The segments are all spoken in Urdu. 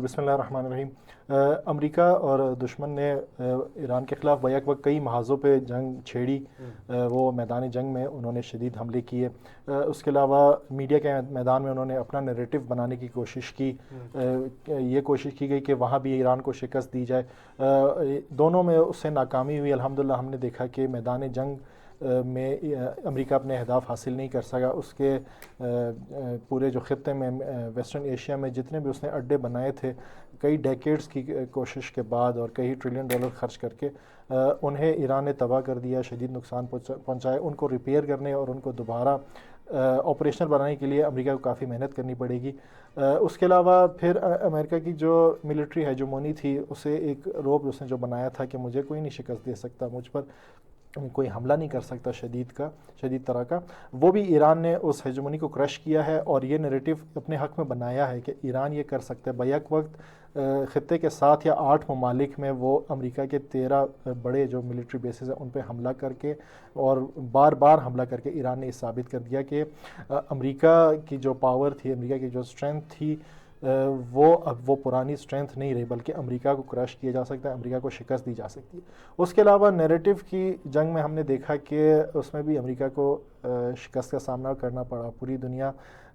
بسم اللہ الرحمن الرحیم۔ امریکا اور دشمن نے ایران کے خلاف بیک وقت کئی محاذوں پہ جنگ چھیڑی، وہ میدان جنگ میں انہوں نے شدید حملے کیے۔ اس کے علاوہ میڈیا کے میدان میں انہوں نے اپنا نیریٹو بنانے کی کوشش کی، یہ کوشش کی گئی کہ وہاں بھی ایران کو شکست دی جائے۔ دونوں میں اس سے ناکامی ہوئی۔ الحمدللہ ہم نے دیکھا کہ میدان جنگ میں امریکہ اپنے اہداف حاصل نہیں کر سکا۔ اس کے پورے جو خطے میں ویسٹرن ایشیا میں جتنے بھی اس نے اڈے بنائے تھے، کئی ڈیکیڈز کی کوشش کے بعد اور کئی $1 ٹریلین خرچ کر کے انہیں ایران نے تباہ کر دیا، شدید نقصان پہنچائے۔ ان کو ریپیئر کرنے اور ان کو دوبارہ آپریشنل بنانے کے لیے امریکہ کو کافی محنت کرنی پڑے گی۔ اس کے علاوہ پھر امریکہ کی جو ملٹری ہیجمونی تھی، اسے ایک روب اس نے جو بنایا تھا کہ مجھے کوئی نہیں شکست دے سکتا، مجھ پر کوئی حملہ نہیں کر سکتا شدید طرح کا، وہ بھی ایران نے اس ہیجمونی کو کرش کیا ہے اور یہ نیریٹو اپنے حق میں بنایا ہے کہ ایران یہ کر سکتا ہے۔ بیک وقت خطے کے 7 یا 8 ممالک میں وہ امریکہ کے 13 بڑے جو ملٹری بیسز ہیں ان پہ حملہ کر کے اور بار بار حملہ کر کے ایران نے یہ ثابت کر دیا کہ امریکہ کی جو پاور تھی، امریکہ کی جو اسٹرینتھ تھی، اب وہ پرانی اسٹرینتھ نہیں رہی، بلکہ امریکہ کو کرش کیا جا سکتا ہے، امریکہ کو شکست دی جا سکتی ہے۔ اس کے علاوہ نیریٹو کی جنگ میں ہم نے دیکھا کہ اس میں بھی امریکہ کو شکست کا سامنا کرنا پڑا۔ پوری دنیا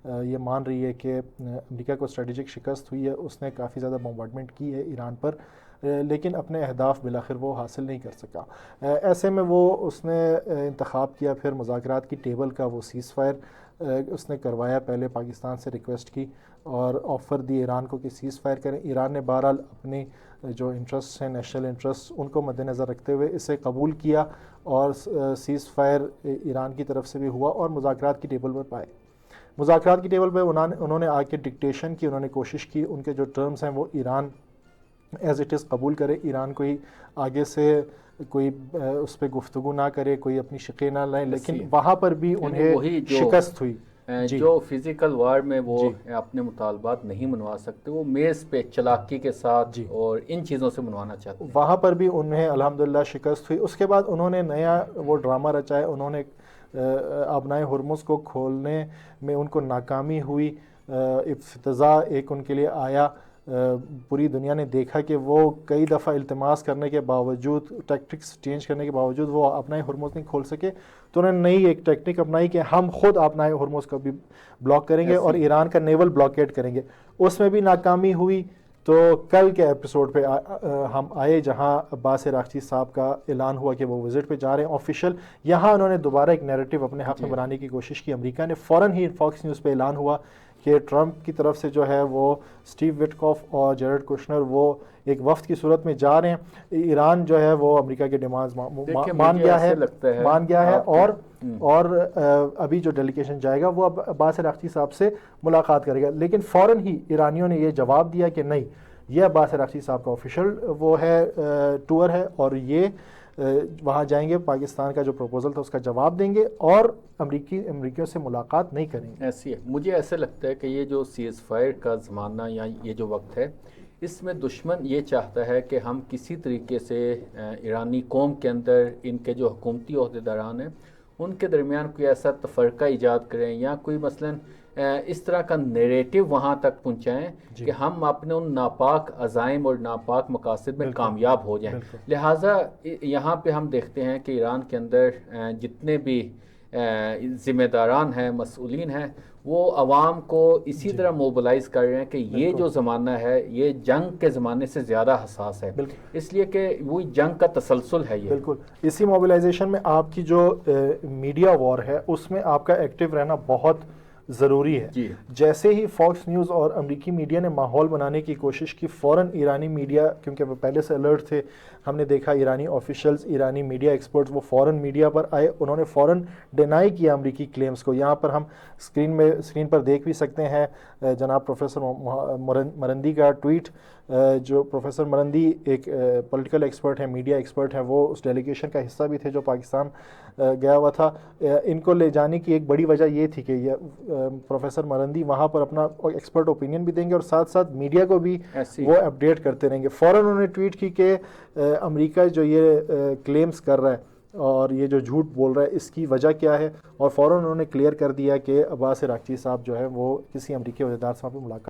یہ مان رہی ہے کہ امریکہ کو اسٹریٹجک شکست ہوئی ہے، اس نے کافی زیادہ بمبارڈمنٹ کی ہے ایران پر، لیکن اپنے اہداف بالآخر وہ حاصل نہیں کر سکا۔ ایسے میں اس نے انتخاب کیا پھر مذاکرات کی ٹیبل کا، وہ سیز فائر اس نے کروایا، پہلے پاکستان سے ریکویسٹ کی اور آفر دی ایران کو کہ سیز فائر کریں۔ ایران نے بہرحال اپنی جو انٹرسٹ ہیں، نیشنل انٹرسٹ، ان کو مد نظر رکھتے ہوئے اسے قبول کیا اور سیز فائر ایران کی طرف سے بھی ہوا اور مذاکرات کی ٹیبل پر پائے۔ مذاکرات کی ٹیبل پہ انہوں نے آ کے ڈکٹیشن کی، انہوں نے کوشش کی ان کے جو ٹرمز ہیں وہ ایران ایز اٹ از قبول کرے، ایران کوئی آگے سے کوئی اس پہ گفتگو نہ کرے، کوئی اپنی شقیں نہ لائیں، لیکن وہاں پر بھی انہیں شکست ہوئی۔ جو فزیکل وار میں وہ اپنے مطالبات نہیں منوا سکتے، وہ میز پہ چلاکی کے ساتھ اور ان چیزوں سے منوانا چاہتے ہیں، وہاں پر بھی انہیں الحمدللہ شکست ہوئی۔ اس کے بعد انہوں نے نیا وہ ڈرامہ رچایا، انہوں نے آبنائے ہرمز کو کھولنے میں ان کو ناکامی ہوئی، افتضاح ایک ان کے لیے آیا۔ پوری دنیا نے دیکھا کہ وہ کئی دفعہ التماس کرنے کے باوجود، ٹیکٹکس چینج کرنے کے باوجود وہ آبنائے ہرمز نہیں کھول سکے، تو انہوں نے نئی ایک ٹیکنک اپنائی کہ ہم خود آبنائے ہرمز کو بھی بلاک کریں گے اور ایران کا نیول بلاکیٹ کریں گے۔ اس میں بھی ناکامی ہوئی۔ تو کل کے ایپیسوڈ پہ ہم آئے جہاں عباس عراقچی صاحب کا اعلان ہوا کہ وہ وزٹ پہ جا رہے ہیں آفیشیل، یہاں انہوں نے دوبارہ ایک نیریٹو اپنے حق میں بنانے کی کوشش کی۔ امریکہ نے فوراً ہی فاکس نیوز پہ اعلان ہوا کہ ٹرمپ کی طرف سے جو ہے وہ اسٹیو وٹکاف اور جیرڈ کوشنر وہ ایک وفد کی صورت میں جا رہے ہیں۔ ایران جو ہے وہ امریکہ کے ڈیمانڈز مان گیا ہے اور ابھی جو ڈیلیگیشن جائے گا وہ عباس عراقچی صاحب سے ملاقات کرے گا، لیکن فوراً ہی ایرانیوں نے یہ جواب دیا کہ نہیں، یہ عباس عراقچی صاحب کا آفیشیل وہ ہے ٹور ہے اور یہ وہاں جائیں گے، پاکستان کا جو پروپوزل تھا اس کا جواب دیں گے اور امریکیوں سے ملاقات نہیں کریں گے۔ ایسی ہے، مجھے ایسا لگتا ہے کہ یہ جو سیز فائر کا زمانہ یا یہ جو وقت ہے، اس میں دشمن یہ چاہتا ہے کہ ہم کسی طریقے سے ایرانی قوم کے اندر ان کے جو حکومتی عہدیداران ہیں ان کے درمیان کوئی ایسا تفرقہ ایجاد کریں یا کوئی مثلاً اس طرح کا نیریٹو وہاں تک پہنچائیں کہ ہم اپنے ان ناپاک عزائم اور ناپاک مقاصد میں کامیاب ہو جائیں۔ لہٰذا یہاں پہ ہم دیکھتے ہیں کہ ایران کے اندر جتنے بھی ذمہ داران ہیں، مسئولین ہیں، وہ عوام کو اسی طرح موبلائز کر رہے ہیں کہ یہ جو زمانہ ہے یہ جنگ کے زمانے سے زیادہ حساس ہے، اس لیے کہ وہی جنگ کا تسلسل ہے۔ یہ بالکل اسی موبلائزیشن میں آپ کی جو میڈیا وار ہے اس میں آپ کا ایکٹیو رہنا بہت ضروری ہے۔ جیسے ہی فاکس نیوز اور امریکی میڈیا نے ماحول بنانے کی کوشش کی، فوراً ایرانی میڈیا، کیونکہ وہ پہلے سے الرٹ تھے، ہم نے دیکھا ایرانی آفیشلز، ایرانی میڈیا ایکسپرٹس وہ فوراً میڈیا پر آئے، انہوں نے فوراً ڈینائی کیا امریکی کلیمز کو۔ یہاں پر ہم اسکرین پر دیکھ بھی سکتے ہیں جناب پروفیسر مرندی کا ٹویٹ۔ جو پروفیسر مرندی ایک پولیٹیکل ایکسپرٹ ہیں، میڈیا ایکسپرٹ ہیں، وہ اس ڈیلیگیشن کا حصہ بھی تھے جو پاکستان گیا ہوا تھا۔ ان کو لے جانے کی ایک بڑی وجہ یہ تھی کہ پروفیسر مرندی وہاں پر اپنا ایکسپرٹ اوپینین بھی دیں گے اور ساتھ ساتھ میڈیا کو بھی وہ اپڈیٹ کرتے رہیں گے۔ فوراً انہوں نے ٹویٹ کی کہ امریکہ جو یہ کلیمز کر رہا ہے اور یہ جو جھوٹ بول رہا ہے اس کی وجہ کیا ہے، اور فوراً انہوں نے کلیئر کر دیا کہ عباس عراقچی صاحب جو ہے وہ کسی امریکی عہدیدار صاحب سے ملاقات